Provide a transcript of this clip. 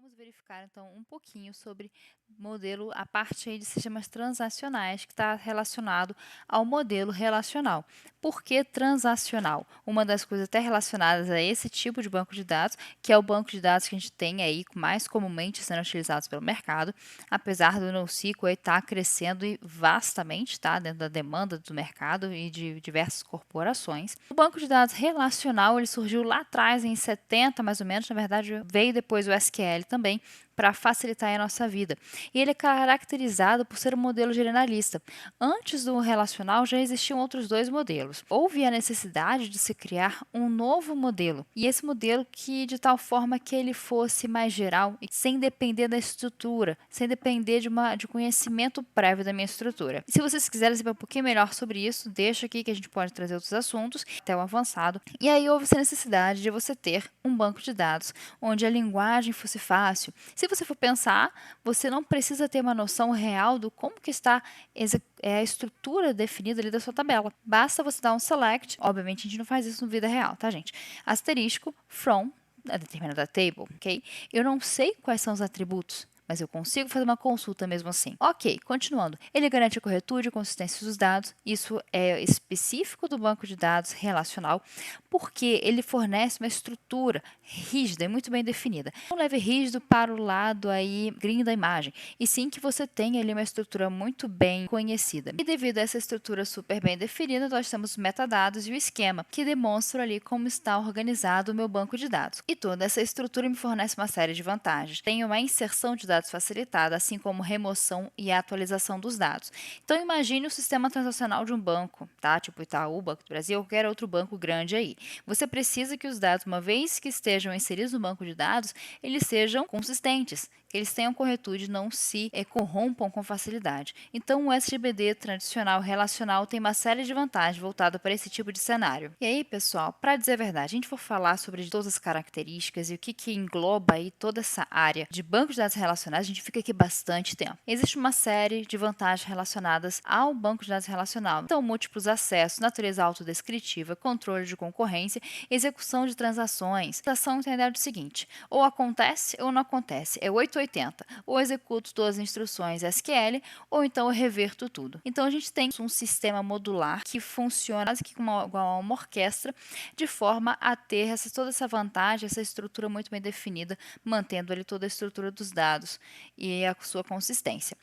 Vamos verificar então um pouquinho sobre modelo, a parte aí de sistemas transacionais que está relacionado ao modelo relacional. Por que transacional? Uma das coisas até relacionadas a esse tipo de banco de dados, que é o banco de dados que a gente tem aí mais comumente sendo utilizados pelo mercado, apesar do NoSQL estar crescendo vastamente, tá, dentro da demanda do mercado e de diversas corporações. O banco de dados relacional ele surgiu lá atrás em 70 mais ou menos, na verdade veio depois o SQL também, para facilitar a nossa vida. E ele é caracterizado por ser um modelo generalista. Antes do relacional já existiam outros dois modelos. Houve a necessidade de se criar um novo modelo, e esse modelo que de tal forma que ele fosse mais geral e sem depender da estrutura, sem depender de conhecimento prévio da minha estrutura. E se vocês quiserem saber um pouquinho melhor sobre isso, deixa aqui que a gente pode trazer outros assuntos até o avançado. E aí houve essa necessidade de você ter um banco de dados onde a linguagem fosse fácil. Se você for pensar, você não precisa ter uma noção real do como que está a estrutura definida ali da sua tabela. Basta você dar um select, obviamente a gente não faz isso na vida real, tá, gente? Asterisco, from, a determinada table, ok? Eu não sei quais são os atributos, mas eu consigo fazer uma consulta mesmo assim. Ok, continuando. Ele garante a corretude e consistência dos dados. Isso é específico do banco de dados relacional, porque ele fornece uma estrutura rígida e muito bem definida. Não leve rígido para o lado aí green da imagem, e sim que você tenha ali uma estrutura muito bem conhecida. E devido a essa estrutura super bem definida, nós temos os metadados e o esquema, que demonstram ali como está organizado o meu banco de dados. E toda essa estrutura me fornece uma série de vantagens. Tem uma inserção de dados facilitada, assim como remoção e atualização dos dados. Então imagine o sistema transacional de um banco, tá? Tipo Itaú, Banco do Brasil, ou qualquer outro banco grande aí. Você precisa que os dados, uma vez que estejam inseridos no banco de dados, eles sejam consistentes, que eles tenham corretude, não se corrompam com facilidade. Então, o SGBD tradicional relacional tem uma série de vantagens voltada para esse tipo de cenário. E aí, pessoal, para dizer a verdade, a gente for falar sobre todas as características e o que engloba aí toda essa área de bancos de dados relacionais, a gente fica aqui bastante tempo. Existe uma série de vantagens relacionadas ao banco de dados relacional. Então, múltiplos acessos, natureza autodescritiva, controle de concorrência, execução de transações. A ação tem a ideia do seguinte: ou acontece ou não acontece. É 880. Ou executo todas as instruções SQL, ou então eu reverto tudo. Então a gente tem um sistema modular que funciona quase que igual a uma orquestra, de forma a ter toda essa vantagem, essa estrutura muito bem definida, mantendo ali toda a estrutura dos dados e a sua consistência.